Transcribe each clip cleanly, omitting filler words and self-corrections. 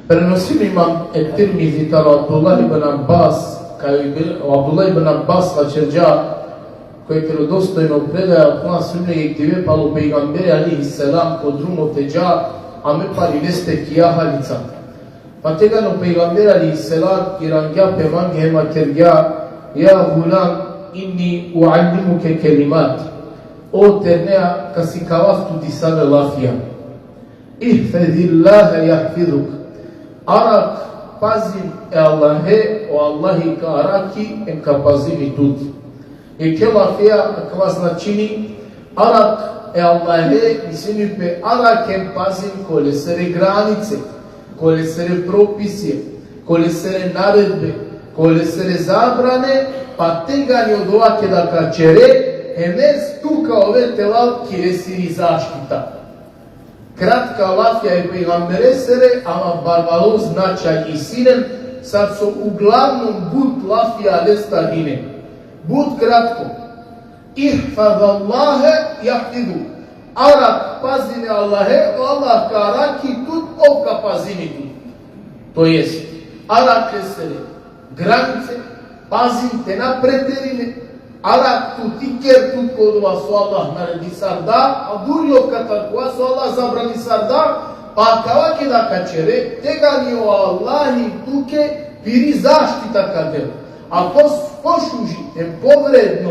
Преносим имам Ет-Тирмизи као Абдуллах ибн Аббас, Абдуллах ибн Аббас лачерджа, кој е родостојно предаја Кур'ан сунне и тиве пало пејгамбери алейхиссалам ко друмо теджа, а ме пари весте кија халица. Па тега но пејгамбери алейхиссалам ирангја пеманге ема кергја, ја гулам inni uallimuke kelimat. O ternea kasi kawaftu di save lafia. Ihfadillaha yahfiduk. Arak pazim e Allahe, o Allahi ka araki em ka pazimi tuti. E ke lafia kakva značini arak e Allahe mislim pe arak em pazim kolesere granice, kolesere propisje, kolesere naredbe, kolesere zabrane, pa tega ni od ova da kačere, enes tuka ove telal kiresiri zaštita. Kratka lafja je pejgamberesere, ama barbalo značaj i sinen, sad su uglavnom bud lafja lestarine. Bud kratko. Ihfad Allahe jahtidu. Arak pazine Allahe, Allah ka araki tut, oka pazini tut. To jest, arak lesere, granice, pazim te na preterine, arak tu tiker tu kodova su Allah naredi sardar, a durio katarkua su Allah zabrani sardar, pa kavake da kačere, tega ni o Allahi tuke piri zaštita kadel. A pošuži em povredno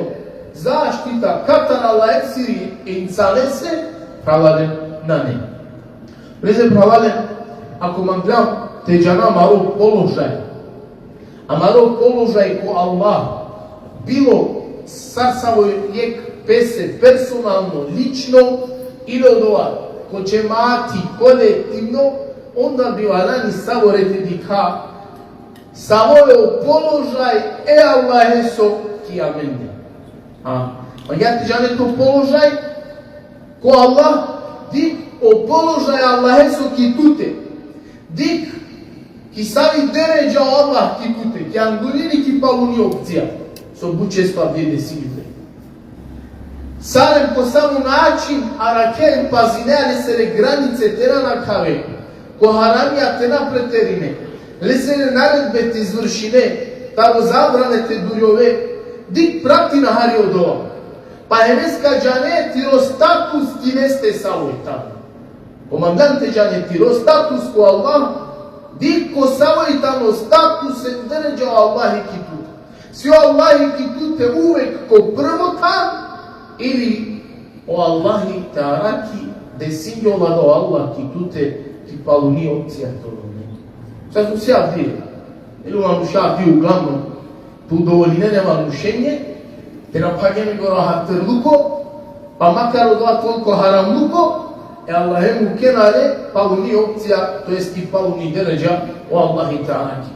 zaštita katar Allah eksiri insanese, pravalen na ne. Preze pravalen, ako man gledam teđana maro položaj, Amaro položaj ko Allah, bilo sasavoj lijek pese personalno, lično, ili od ova, ko će mati kolektivno, onda bi varani savorete dika, savojeo položaj, Allahe so ki amende. Pa ja ti žane to položaj, ko Allah, dik o položaj Allahe so ki tute, dik ki savi deređa Allah ki tute, ki angulini ki paluni opcija, so bučestva vjede sigurne. Sarem po samo način, arakem pazineja lesere granice tera na kave, ko haramija te na preterine, lesere naredbe te izvršine, tamo zabrane te durjove, dik prati na hari od ova. Pa emeska džane tiro status ki neste savoj tamo. Komandante džane tiro status ko Allah, dik ko savoj tamo status se deređa Allahi ki tute. Svi Allahi ki tute uvek ko prvo tam, ili o Allahi te araki desinjola do Allah ki tute ki paluni opcija to ne. Sad su sja dvije. Ili vam ša dvije uglavnom tu dovoline nema nušenje, te napagemi go rahat luko, pa makar od ova toliko haram luko, Allahemu kenare paluni opcija, to jest ki paluni deređa o Allahi te araki.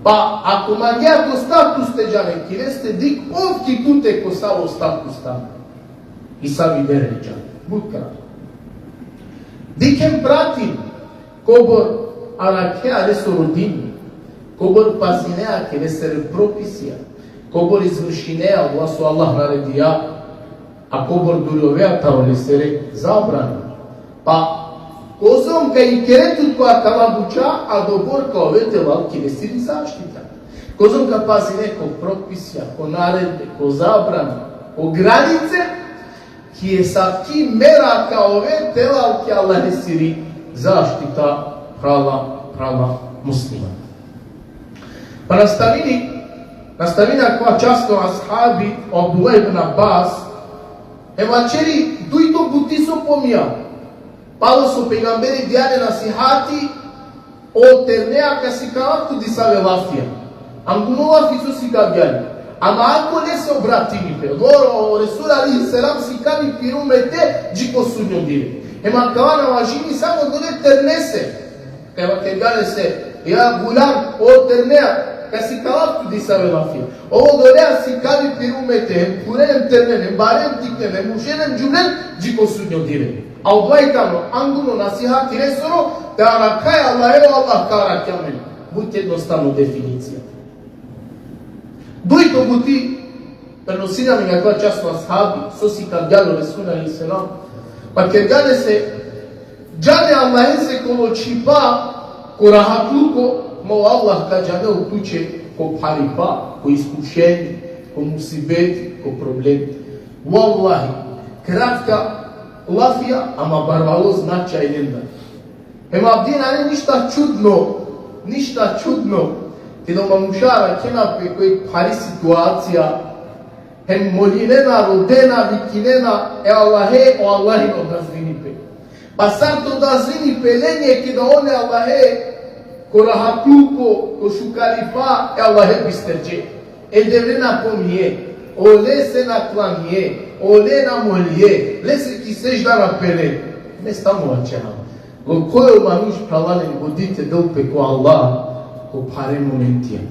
Pa ako magija to status te džane kireste, dik ovki tute ko savo status tamo. I sami deređa. Budkrat. Dikem pratim kobor arakea leso rodini, kobor pazinea ke lesere propisija, kobor izvršinea vlasu Allah naredija, a kobor durovea tao lesere zabrana. Pa kozom ka i keretut koja kala buča, a dobor kao vete valki lesiri zaštita. Kozom ka pazine ko propisija, ko naredbe, ko zabrana, ko granice, ki je sa ki mera kao ove telalki Allah nesiri zaštita prava muslima. Pa nastavina koja často ashabi Abdullah ibn Abbas evačeri dujto butiso pomija. Palo su pejgamberi dijane nasihati o ternea ka si kavaktu di save lafija. Angunova fisu si gavjani. Ama ako ne se obratimi pe, o Resul alihi selam si kavi pirumete džiko sudnjom dire. Ema kavana važini samo dode ternese. Kava ke gane se, ja gulam o ternea, ka si kavaktu di save lafija. Ovo dolea si kavi pirumete, kurenem ternenem, barem tiknenem, mušenem džunem, džiko sudnjom dire. A odvajkano, anguno nasihati resoro, da arakaj Allah evo Allah karak jamen. Budite jednostavno definicija. Dujto buti prenosinami kakva časno ashabi, sosi kad djalo Resul alihi selam, pa kad gane se, džane Allahe se kolo čipa, ко рахатлуко, мо Аллах каѓане утуче ко парипа, ко искушени, ко мусибети, ко проблеми. Валлахи, кратка лафија, ама барвало значајнен. Ема абдина не ништа чудно, ти дома мушара кенапе кој пари ситуација, хем молинена, родена, викинена, Аллахе, о Аллахи но да звинипе. Па сарто да звинипе, лене ки да оне Аллахе, ко рахатлуко, ко шукалифа, Аллахе бистерче. Деврена помие, оле се на клание, оле на молие, ле се ки сежда на пеле. Не станува чена. Го кој мануш праланен годите дълпе ко Аллах, ко паре моментија.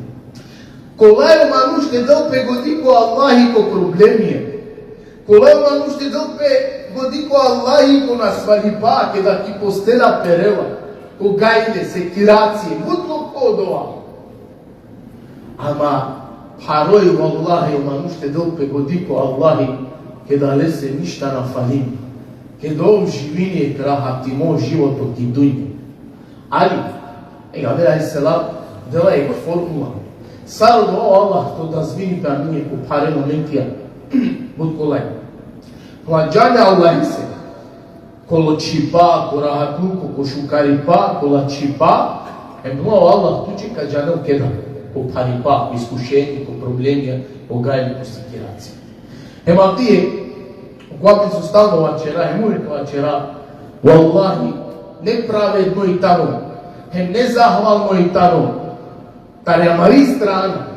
Колај мануш те дълпе годи ко Аллах и ко проблемија. Колај мануш те дълпе годи ко Аллах и ко насвалипа, ке да ки постела перела, ко гајде, секирација, мутло кодова. Ама парој Аллах и мануш те дълпе годи ко Аллах, ке да лесе ништа на фалим. Ке да живиње крахати мој живото ки дујде. Али, Пејгамбер алейхиссалам дела е формула. Саро до Аллах то да звини па ние ко паре моментија буд колај. Плаџање Аллах се. Коло чипа, ко рахатлуко, ко шукарипа, кола чипа, много Аллах тучи каѓане кеда. Ко парипа, ко искушени, ко проблемија, ко гајли, ко секирација. Ема тие, когато се останува вчера, му рекла вчера, Валлахи, неправедно и таро, незахвално и таро, тарјамари страна,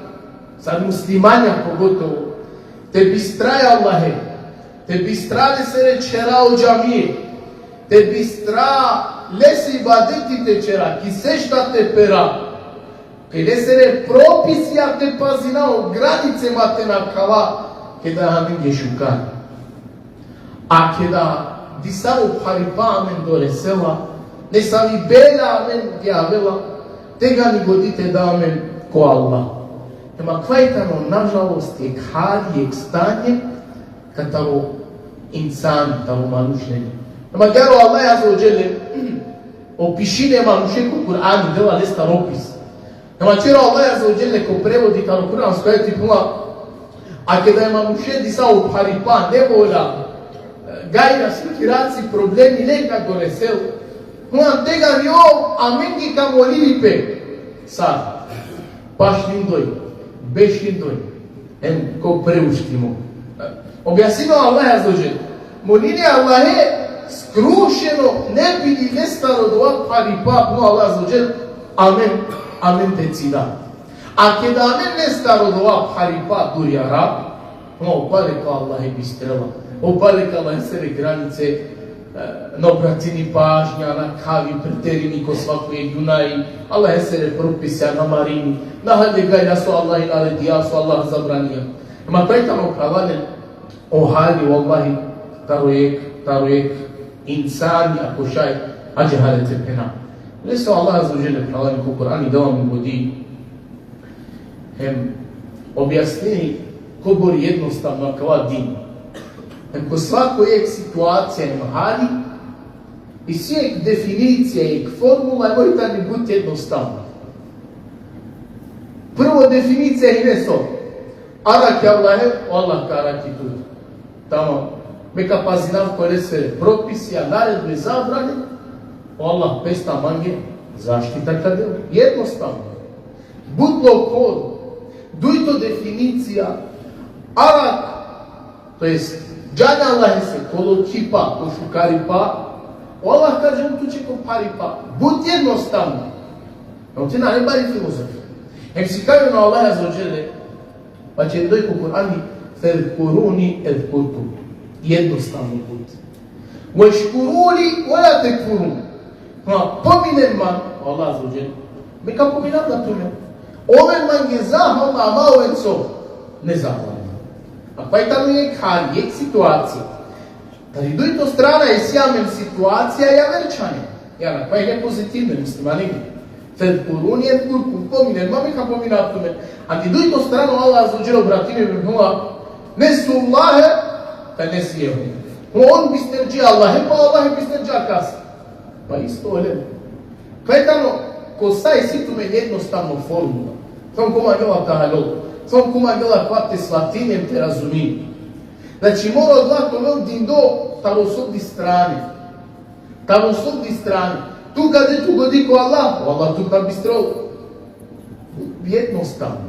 сад муслимања поготово, те бистраја Аллахе, те бистра се речера о џамие, те бистра леси бадетите чера, ки сештате пера, ке лесере прописија те пазина о границе мате на кава, ке да хамин ге шукар. А ке да дисао парипа амен до ресела, не сами бела амен ге авела, тега ни годите да амен ко Аллах. Ема квајтано, нажалост, ек хади, ек стање, катаро инсан, таро манушење. Ема геро Аллах аза оджеле, опишине мануше ко Кур'ан, дела лестар опис. Ема чера Аллах аза оджеле ко преводи таро Кур'ан, скајати пуна, а ке да е мануше дисао парипа, не воля, гајна секираци, проблеми, нека го ресел. Пуна тега ни о, амен ги камоливи пе. Сад, паш линдој, беш линдој, ко преуштимо. Објаснино Аллах азоджел, молине Аллахе, скрушено, не биди нестаро дова парипа, но Аллах азоджел, амен, амен тецида. А ке да амен нестаро дова парипа дујара, но опалека Аллахе бистрела, опалека Аллахе себе границе, на обратини пажња, на кави, претерини ко свакој јунаи, Аллах се прописја на марини, на хаде гајда со Аллах и наредија, со Аллах забранија. Ама тајтано правален, о хали, Аллахи, тароек, инсани, ако шај, аđe халете пена. Лесо Аллах азоджеле правален ко Кур'ан и дава ми годи, објаснени ко бори едноставно акава дин. Ко свакој ек ситуација има хали и си ек дефиниција, ек формула, може да ни буди едноставно. Прво дефиниција име со араки Аллахе, Аллах караки туди. Тамо, мека пазинав кој се прописија, наредби, забрани, Аллах песта манге, заштита каде? Едноставно. Будло код, дујто дефиниција, арак, то есть џања Аллахе се, коло чипа, ко шукарипа, Аллах каже утуче ко парипа. Буд едноставно. Но ти не бари филозофија. Си кажу на Аллах азоджеле, па ќе дој ко Кур'ани, федкуруни едкурту. Едноставно буд. Вешкурули, вала текфурун. Поминен ман, Аллах азоджеле, мека поминам на туме. Овен ман ге захвална, ама овен со не захвална. А пајтано е хали, ек ситуација. Тари дујто страна е сјамен ситуација ја верчане. Ја на кај е позитивне, мислима неги. Федкуруни е куркум, поминен, мамика поминат туме. А ти дујто страна Аллах азоджеле обратиме врхула, не су Аллахе, та не си jeho. Он бистерджи Аллахе, па Аллахе бистерджа каса. Па исто оле. Пајтано, коса и ситу ме едноставно формула. Сам кома гела тахалол. Сам кома гела квате сватинем те разумим. Значи мора од тоа диндо тавосоди страни. Тавосоди страни. Тука дето годи ко Аллах, Аллах тука бистрол. Едноставно.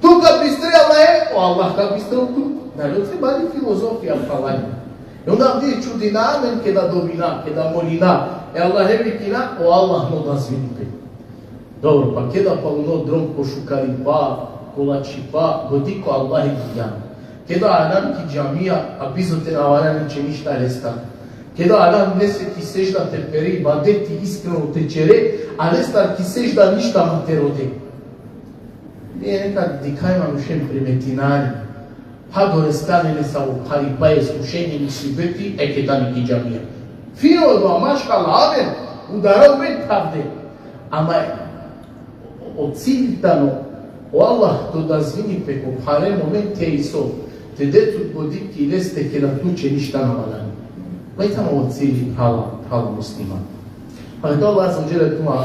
Тука бистрела е, Аллах ка бистрол тука. Нали треба ли филозофија фалање? И онда вди чудина, мен ке да добина, ке да молина. Аллах е викина, Аллах но да звинипе. Добро, па ке да палуно дром пошукари па, колачи па, годи ко Аллах е гијан. Ке да анам ки джамија, а бизоте на варани че ништа леста. Ке да анам несе ки сежда те пери, баде ти искрено те чере, а лестар ки сежда ништа ма те роде. Ние нека дикајма нушем приметинари. Хадоре станене са обхари па искушени мусибети, ке да ни ки джамија. Фино до машкала, амен, ударал бе правде. Ама од цилтано, Аллах то да звини пеко харе момент е исо, те дето годи ки лесте ке да туче ништа на валани. Лајтамо од цили хала муслима. А то Аллах за джеле тума,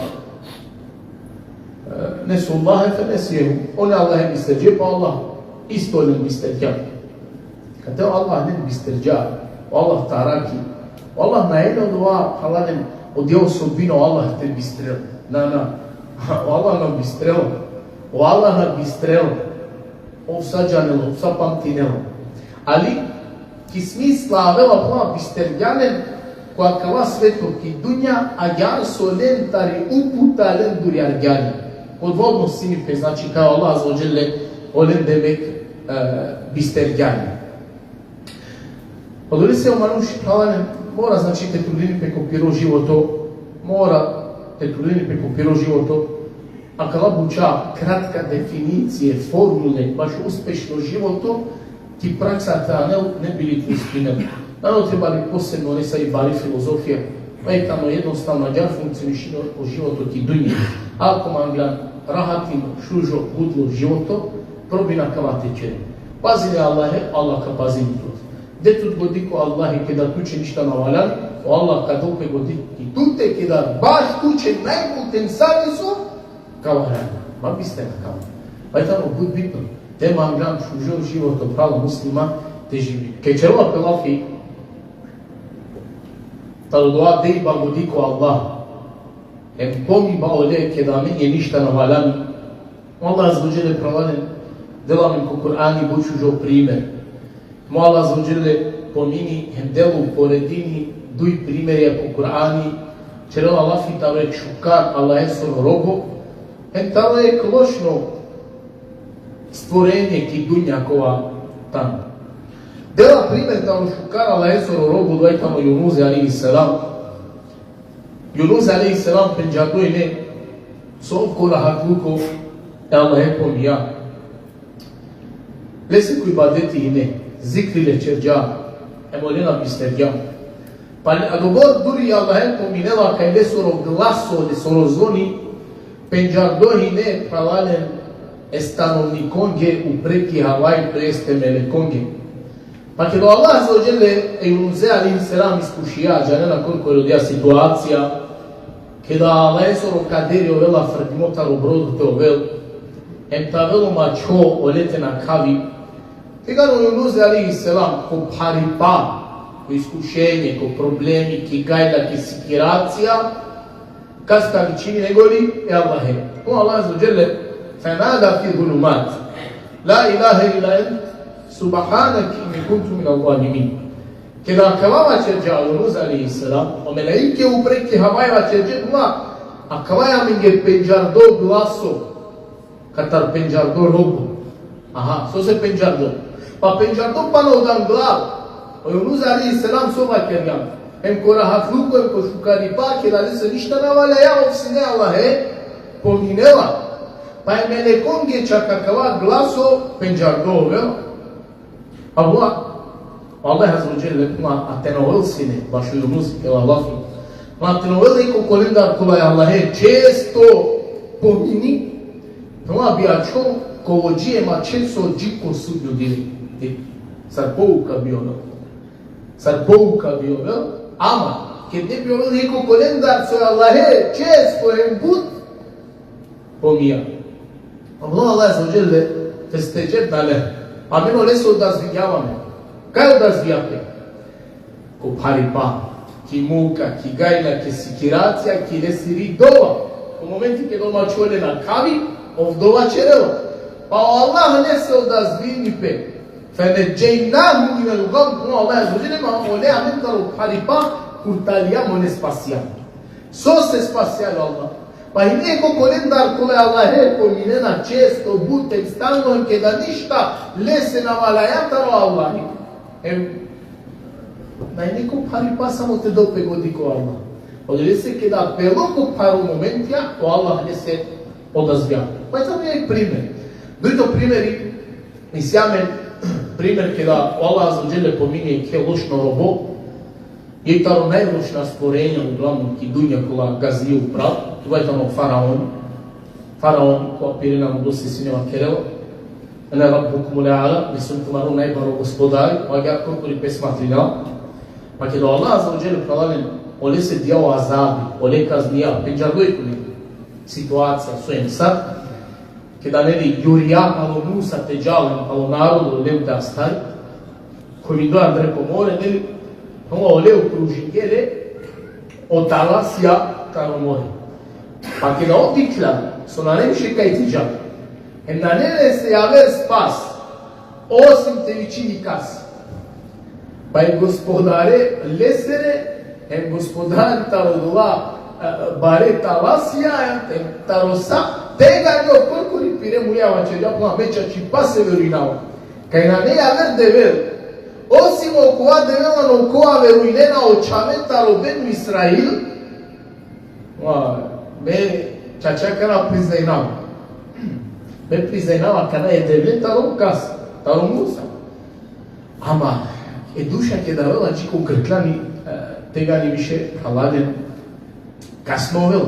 не со Аллах ефе не си еху, он Аллах е бистерджи, па Аллах исто не бистерджа. Кате Аллах не бистерджа, Аллах тараки, Аллах на едно това халанем од ја особино Аллах те бистрел. Аллах на бистрел. Аллах на бистрел. Овсаджанело, овса памтинело. Али ки смисла авела плава бистерјанен која кава свето ки дуња, а јар со лентари упутален дури арѓани. Подводно синипе, значи као Аллах злоđеле олен демек бистерјани. Подоли се омануши халанем, мора, значи, те трудини пеко пиро живото, а кала буча кратка дефиниција, формуле, баш успешно живото, ки праксата не били успинел. Наravno trebali posebno, ne sa i bari filozofija, tamo jednostavno ďar funkcioniši o životu ti dunje. Ako manglan rahatino, šužo, budlo životo, probina kava tečere. Pazile Allahe, Allah ka pazini tut. Detut godi ko Allahe kada tuče ništa navalan, o Allah ka dope godi i tute kada baš tuče najpotencijalni su, kava hrana. Ma biste na kava. Tamo bud bitno. Te manglan šužo životo prava muslima, te živi. Kečerova pelafi, talo doa dei ba godi ko Allah. Pomi ba ole kada menje ništa navalan. Allah azzađele pravanen delamen ko Kur'ani bučužo primer. Mo Allah azzađele pomini delu poredini duj primerja ko Kur'ani čerela lafi talo je čukar Allah esor robo talo je klošno stvorenje ki dunja kova tamo. Dela primer talo šukar Allah esor robo doj tamo Yunuze alaihi salam. Yunuze alaihi salam penjadu ine sov kola hatluko Allah je pomija. Lese koji badeti ine, zikrile čerđa, emolena bisterđa. Pa adobor duri Allah je pominela kaj lesoro glaso, lesoro zvoni, penđardohine pralanen stanovnikonge u preki Havaj, to jeste melekonge. Pa kada Allah zaođele Yunuze alaihi salam iskušija, džanena koliko je rodija situacija, kada Allah je soro kaderi ovela fragmotaro brodu te ovel, tavelo mačo olete na kavi, tegano Yunuze alaihi salam ko paripa, ko iskušenje, ko problemi, ki gajda, ki sikiracija, kaska mi čini negoli, Allahe. Allah azzađele, fanada fi dhulumat, la ilaha illa ent, subhanak inni kuntu min al-zalimin. Kada kavama čerđa Yunuze alaihi salam, o melaike upreki Havajva čerđe duma, a kavaja minge penđardo glaso, katar penđardo robo. Aha, so se penđardo. Pa penđardo pano dan glav. O Yunuze alaihi salam sova kerjam. Hem ko rahatluko, hem ko šukari pa, kjer ali se ništa navalja, ja ovsine Allahe pominela. Pa je melekonge čaka kava glaso penđardo ovela. Pa bua, Allah azzađele kuma atenovel sine, baš Yunuze, kela lafi. Ma atenovel eko kolendar kova je Allahe često pomini, Toma biačo kovođijema često džiko su ljudi. Sar pouka bio no. Sar pouka bio no. Ama, kad ne bio veliko kolendar, so Allahe često em bud, помија. Allah Azza wa Jalla festejet dale. Amin ole se odazvijavame. Кај одазвијате? Ко парипа, ки мука, ки гајна, ки сикирација, ки лесири дова. Ко моменти ке дома чуеле на кави, овдова черева. Па Аллах не се одазви пе. فنجيناه من الغم. Allah Azza wa Jalla ma ole amin таро парипа курталија мо не спасија. Со се спасија Allah. Pa i neko kolendar kome Allah je pominena često, butem, stalno, ke da ništa lese na valajataro Allah. Da i neko paripa samo te dope godi ko Allah. Odre se ke da peloko paru momentija, ko Allah ne se odazvija. Pa je to je primer. Drito primeri, isjamen primer ke da Allah Azza wa Jalla pominje ke lošno robo, je taro najlošna stvorenja, uglavnom ki dunja kola gazije u prav, това е тано фараон. Фараон, која пирина му доси синема керево. Ена раббукум ле'ала, мислим тумару најбаро господари, ога корпори песматрина. Ма ке до Аллах Азza wa Jalla пралален, оле се дијао азаби, оле казнија, пенџардој коли ситуација со емсад, ке да нели јурија пало Муса теđален, пало народу, лев да стари, кој ми дојан дреко море, нели, оле окружи геле, оталасија таро море. Pa kada otikla su na nemše kaj tiđa, na nene se javer spas, osim te vičini kas. Pa je gospodare lesere, gospodar tarodula bare talasija, tarosa, tega njo korkori pire muljava će ljapla meča či pa se veruinava. Kaj na ne javer dever, osim okova devela no okova veruinena očamen tarobenu Israil, me čačakana priznajnava. Me priznajnava kada je devljen tarom kas, tarom Musa. Ама е душа ке да вела чико грклани тега ни више халаден касновел.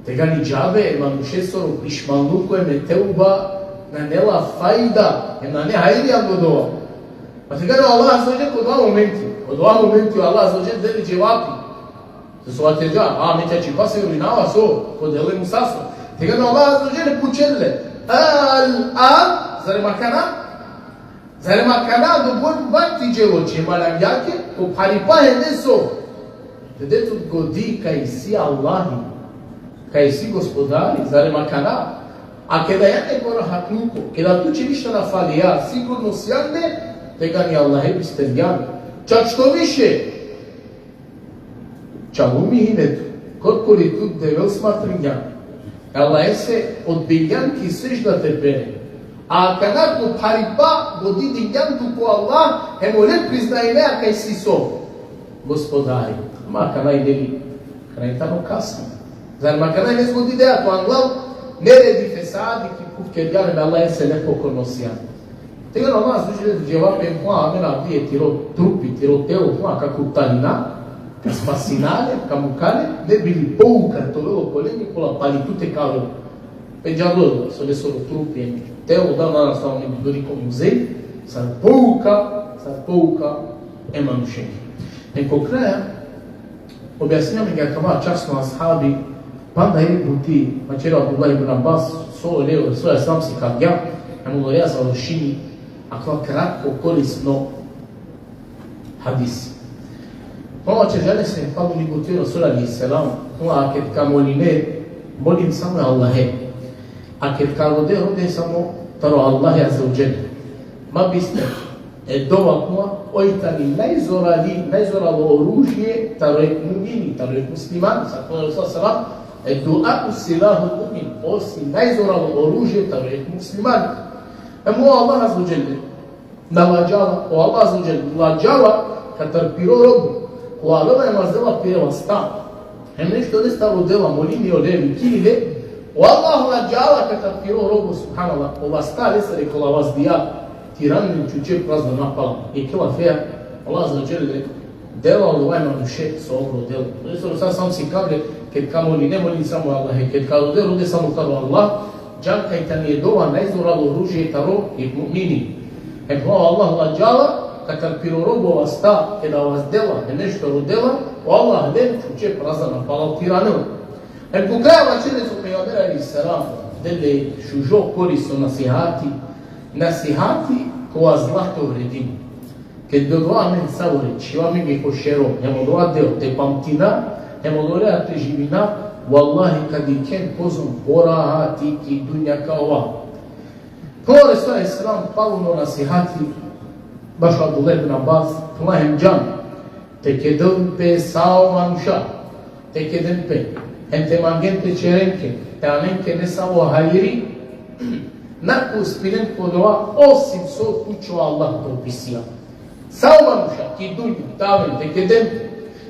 Тега ни джабе ема душе соро пишмалну кој ме теуба на нела фајда, ема не хајријан додова. Па тега не Аллах Азza wa Jalla од два моменти. Од два моменти Аллах Azza wa Jalla дели джевапи. Со атега, меќа чи па се руинава со, поделе му сасо. Тега на Аллах Azza wa Jalla пучеле. Заре макана до бон бати джело, че малангјаке, ко парипа е не со. Дедето годи кај си Аллахи, кај си господари, заре макана. А ке да ја не гора хаклуко, ке да туче ништа на фалија, сигурно сјанде, тега ни Аллахе бистерјан. Чак што више, чалуми хинето, корколи тут девел сматринјан. Аллахе се одбилјан ки сежда те пере. А когда го парипа го диди јанту ко Аллах, е му не признајнеа кај си со господари. Ма канај дели, канај тамо касно. Зар ма канај не сгоди деа, то англав не реди фесади ки куфке дјане, Аллах се не покорносија. Тега на нас души да джевапе муа, амена вие тиро трупи, тиро тело, муа како талина, ка спасинале, ка мукале, не били поука, толело колени, кола палитуте кале. Пеđalo со лесоро трупи, тело да нараставо не би дори кон музеј, сар поука ема нушење. Неко краја, објаснјаме га кама частно асхаби, панда е бути, мачера Абдулlah ibn Abbas, со лео, со ја сам си кадја, ему лоја завршини, ако кратко корисno hadis. Това, че жале се паду ни готи Расул алейхи селам, това кет камолине, молим само Аллахе. А кет роде само таро Аллахе Азza wa Jalla. Ма бисте, е дова куа, ојтани најзорало оружје, таро е мумини, таро е муслиман, сакона Расул селам, е дуа силаху мумин, оси најзорало оружје, таро е муслиман. Ему Аллах Azza wa Jalla, наладжала, о Аллах Azza wa Jalla, ладжала, катар пиро робу, кола е маздела пирела ста. Нешто не ставо дела, молими олеви, килиле, o Allahu lađala kata piro robu subhanallah, ova sta lesare kola vas dija, tiranni čuče prazno napala, i kila feja, Allah Azza wa Jalla dela ovaj na duše sa ogro delo. Lesaro sad sam si kable, ket kamoli ne moli samo Allahe, ket kado delo de samo taro Allah, džanka i tani je dova najzoralo oružje taro i mu'mini. Hvala Allah lađala, kata piro robu ova sta, kada vas dela, nešto rodela, o Allah den čuče prazno napala, tiranila. Ecco, creava cele su Peygamber aleyhisselam delle shujo koristo nasihati ko azlah to vredim. Kad do doa men savore, čeva mi ge košero, nemo doa deo te pamtina, nemo doa te živina, wallahi kad i ken pozom porahati ki dunja kao ova. Ko Resul aleyhisselam paluno nasihati, baš Abdullah ibn Abbas, Tulahem Can, te kedem pe sao manusha, te kedem pe. Ente mangente čerenke, te anenke ne samo hayri, naku uspinen podova, osim so kućo Allah propisija. Samo manusha, ki dunju, taven, te kedem,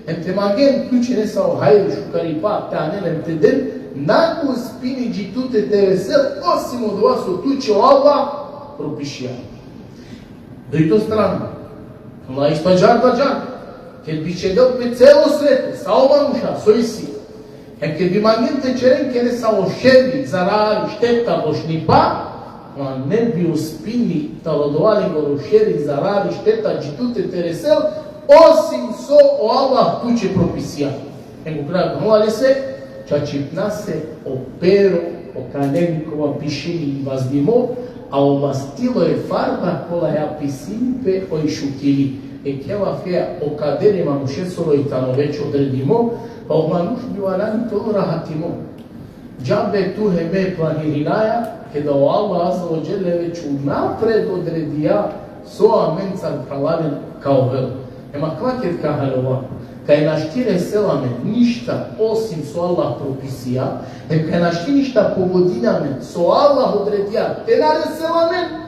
ente mangen kuće ne samo hayri, šukaripa, te anenem te den, naku uspini džitute te vesel, osim od vas so kućo Allah propisija. Do i to strano. Allah ispađan, kad bi će dok me celo svetu, samo manusha, so isi, kad bi mangente čerenke ne samo šerbi, zarari, šteta, bošnipa, ne bi uspini talodovali goro šeri, zarari, šteta, džitute, teresel, osim so o Allah kuće propisija. Nego kraja gnovali se, čačipna se opero, okanenikova pišini i vazdimo, a omastilo je farba kola ja pisimpe oj šukili. Keva fea okaderima mušesolo i tano već odredimo, pa manuš bivarani to rahatimo. Džabe tu heme planirinaja, kada o Allah azza wa jelle već unapred odredija soa mencar pralaven kao vel. Ema klaket kahalova, kaj naštire selame ništa osim so Allah propisija, kaj našti ništa povodiname so Allah odredija, te nare selame,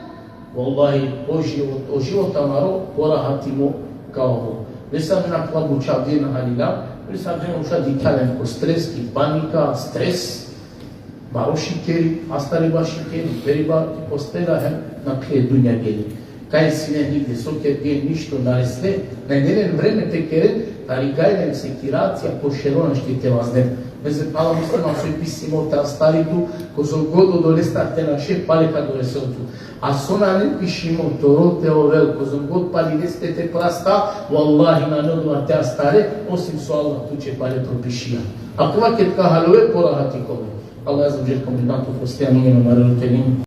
wallahi, o života maro porahatimo kao ovo. Nisam na klabu čavdina halila, nisam na uša ditalen ko stres, ki panika, stres, baro šikeri, astariba šikeri, periba ki postela hem na kje dunja geli. Kaj si ne nigde soker gel ništo naresne, na njenen vreme te keren, ali gajnem se kiracija po šerona štite vaznem. Meze pala muslima soj pisimo ta staritu, ko zon godo dolesta te naše paleka do reseltu. A sona ne pišimo torote ovel, ko zon god pali deste te prasta, wallahi na nodu a te stare, osim so Allah tuče pale propišija. A kvaket kahalove porahati kove. Allah azam žel kombinatu postijanu minu marelu telim.